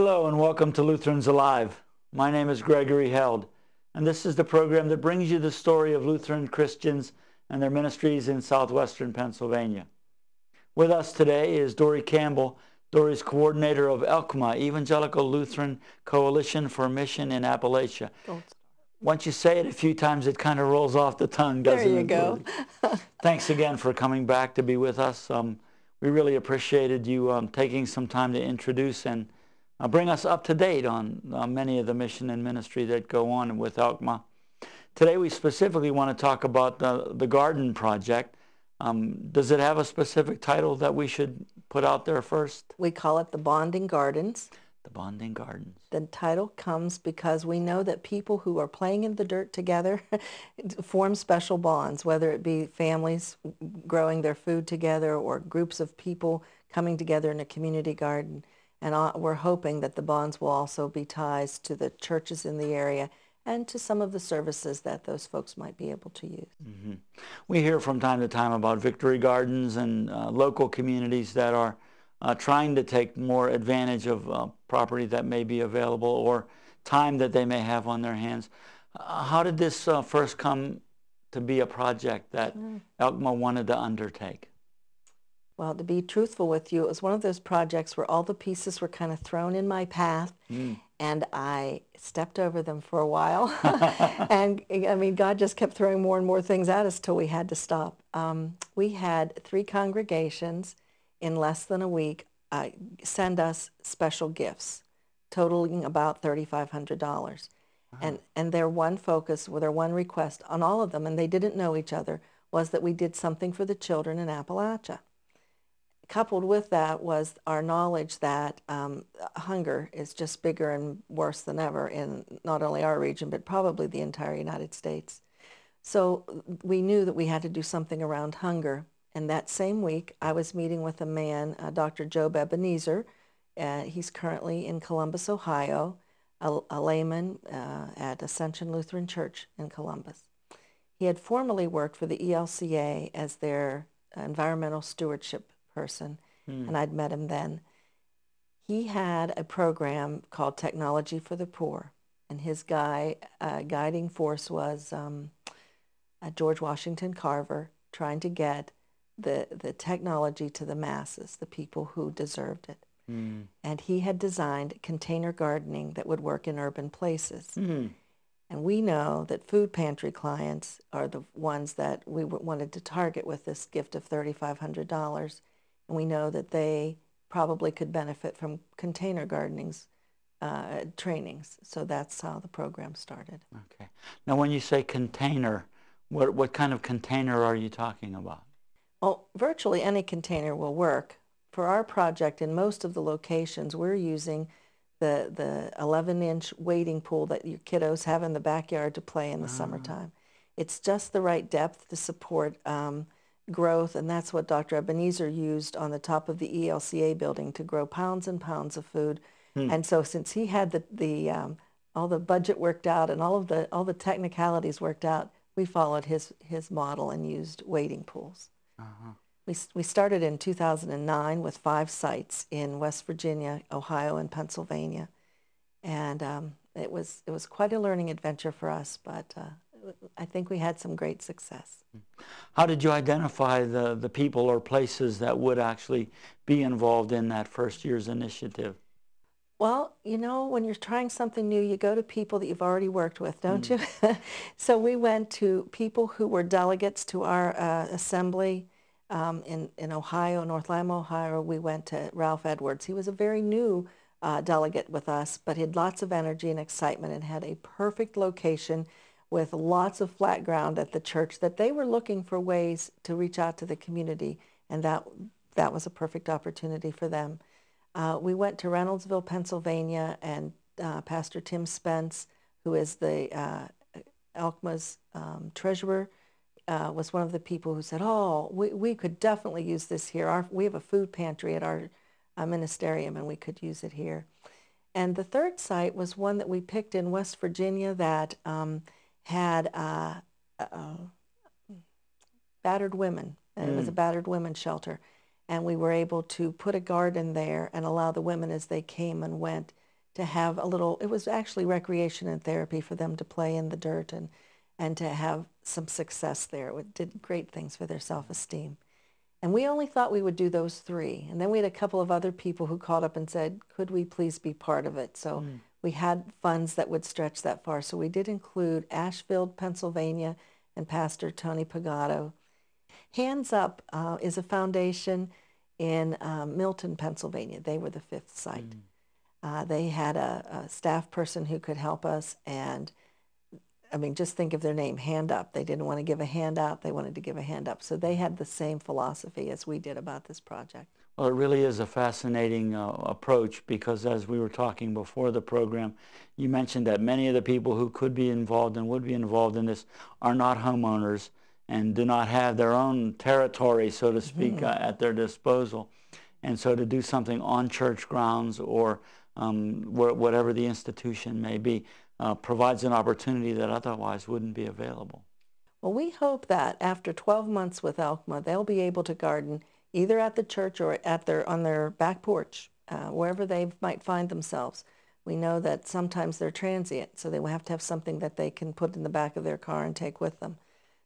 Hello and welcome to Lutherans Alive. My name is Gregory Held, and this is the program that brings you the story of Lutheran Christians and their ministries in southwestern Pennsylvania. With us today is Dory Campbell. Dory's coordinator of ELCMA, Evangelical Lutheran Coalition for Mission in Appalachia. Once you say it a few times, it kind of rolls off the tongue, doesn't it? There you go. Thanks again for coming back to be with us. We really appreciated you taking some time to introduce and bring us up to date on many of the mission and ministry that go on with ELCMA. Today we specifically want to talk about the garden project. Does it have a specific title that we should put out there first? We call it the Bonding Gardens. The Bonding Gardens. The title comes because we know that people who are playing in the dirt together form special bonds, whether it be families growing their food together or groups of people coming together in a community garden. And we're hoping that the bonds will also be ties to the churches in the area and to some of the services that those folks might be able to use. Mm-hmm. We hear from time to time about victory gardens and local communities that are trying to take more advantage of property that may be available or time that they may have on their hands. How did this first come to be a project that ELCMA wanted to undertake? Well, to be truthful with you, it was one of those projects where all the pieces were kind of thrown in my path, and I stepped over them for a while. And, I mean, God just kept throwing more and more things at us till we had to stop. We had 3 congregations in less than a week send us special gifts, totaling about $3,500. Wow. And their one focus, their one request on all of them, and they didn't know each other, was that we did something for the children in Appalachia. Coupled with that was our knowledge that hunger is just bigger and worse than ever in not only our region, but probably the entire United States. So we knew that we had to do something around hunger. And that same week, I was meeting with a man, Dr. Job Ebenezer. He's currently in Columbus, Ohio, a layman at Ascension Lutheran Church in Columbus. He had formerly worked for the ELCMA as their environmental stewardship person, and I'd met him then. He had a program called Technology for the Poor, and his guiding force was George Washington Carver trying to get the technology to the masses, the people who deserved it. And he had designed container gardening that would work in urban places. And we know that food pantry clients are the ones that we wanted to target with this gift of $3,500. And we know that they probably could benefit from container gardening's trainings. So that's how the program started. Okay. Now, when you say container, what kind of container are you talking about? Well, virtually any container will work. For our project, in most of the locations, we're using the 11-inch wading pool that your kiddos have in the backyard to play in the summertime. It's just the right depth to support growth, and that's what Dr. Ebenezer used on the top of the ELCA building to grow pounds and pounds of food. And so since he had all the budget worked out and all the technicalities worked out, we followed his model and used wading pools. We started in 2009 with 5 sites in West Virginia, Ohio, and Pennsylvania, and it was quite a learning adventure for us, but I think we had some great success. How did you identify the people or places that would actually be involved in that first year's initiative? Well, you know, when you're trying something new, you go to people that you've already worked with, don't you? So we went to people who were delegates to our assembly in Ohio, North Lima, Ohio. We went to Ralph Edwards. He was a very new delegate with us, but he had lots of energy and excitement and had a perfect location with lots of flat ground at the church that they were looking for ways to reach out to the community, and that was a perfect opportunity for them. We went to Reynoldsville, Pennsylvania, and Pastor Tim Spence, who is the ELCMA's treasurer, was one of the people who said, oh, we could definitely use this here. We have a food pantry at our ministerium, and we could use it here. And the third site was one that we picked in West Virginia that had battered women. And it was a battered women's shelter. And we were able to put a garden there and allow the women as they came and went to have a little, it was actually recreation and therapy for them to play in the dirt and to have some success there. It did great things for their self-esteem. And we only thought we would do those 3. And then we had a couple of other people who called up and said, could we please be part of it? So we had funds that would stretch that far. So we did include Asheville, Pennsylvania, and Pastor Tony Pagato. Hands Up is a foundation in Milton, Pennsylvania. They were the 5th site. They had a staff person who could help us, and I mean, just think of their name, Hand Up. They didn't want to give a handout, they wanted to give a hand up. So they had the same philosophy as we did about this project. Well, it really is a fascinating approach, because as we were talking before the program, you mentioned that many of the people who could be involved and would be involved in this are not homeowners and do not have their own territory, so to speak, at their disposal. And so to do something on church grounds or whatever the institution may be, provides an opportunity that otherwise wouldn't be available. Well, we hope that after 12 months with ELCMA, they'll be able to garden either at the church or on their back porch, wherever they might find themselves. We know that sometimes they're transient, so they will have to have something that they can put in the back of their car and take with them.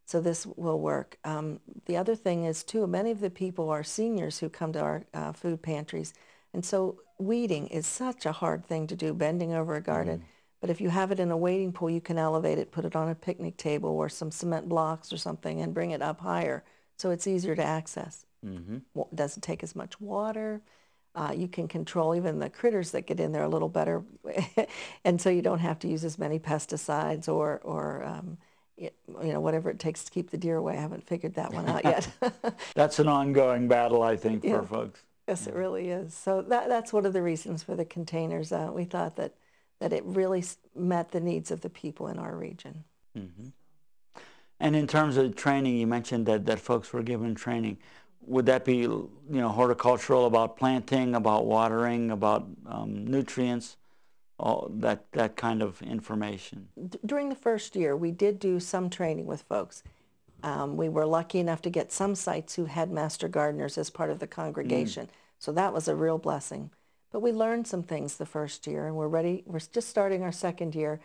So this will work. The other thing is, too, many of the people are seniors who come to our food pantries, and so weeding is such a hard thing to do, bending over a garden. But if you have it in a wading pool, you can elevate it, put it on a picnic table or some cement blocks or something, and bring it up higher, so it's easier to access. It doesn't take as much water. You can control even the critters that get in there a little better, and so you don't have to use as many pesticides or you know, whatever it takes to keep the deer away. I haven't figured that one out yet. That's an ongoing battle, I think, for folks. Yes, it really is. So that's one of the reasons for the containers. We thought that it really met the needs of the people in our region. And in terms of training, you mentioned that folks were given training. Would that be, you know, horticultural, about planting, about watering, about nutrients, all that kind of information? During the first year, we did do some training with folks. We were lucky enough to get some sites who had master gardeners as part of the congregation. So that was a real blessing. But we learned some things the first year, and we're just starting our second year.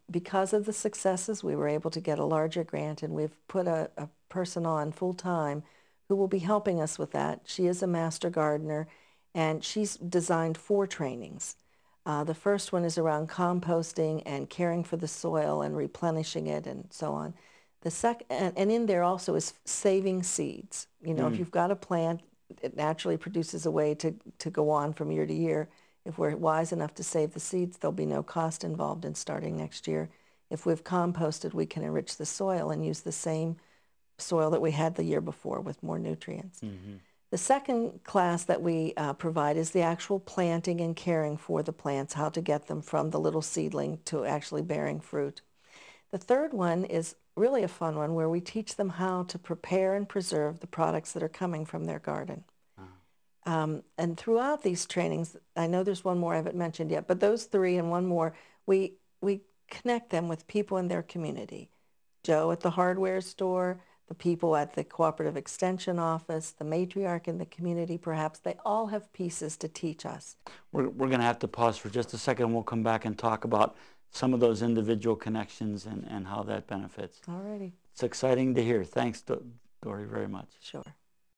Because of the successes, we were able to get a larger grant, and we've put a person on full-time who will be helping us with that. She is a master gardener, and she's designed 4 trainings. The first one is around composting and caring for the soil and replenishing it and so on. The second, and in there also is saving seeds. You know, if you've got a plant, it naturally produces a way to go on from year to year. If we're wise enough to save the seeds, there'll be no cost involved in starting next year. If we've composted, we can enrich the soil and use the same soil that we had the year before with more nutrients. The second class that we provide is the actual planting and caring for the plants, how to get them from the little seedling to actually bearing fruit. The third one is really a fun one, where we teach them how to prepare and preserve the products that are coming from their garden. And throughout these trainings, I know there's one more I haven't mentioned yet, but those 3 and one more, we connect them with people in their community. Joe at the hardware store, the people at the cooperative extension office, the matriarch in the community, perhaps. They all have pieces to teach us. We're going to have to pause for just a second. We'll come back and talk about some of those individual connections and how that benefits. All righty. It's exciting to hear. Thanks, Dory, very much. Sure.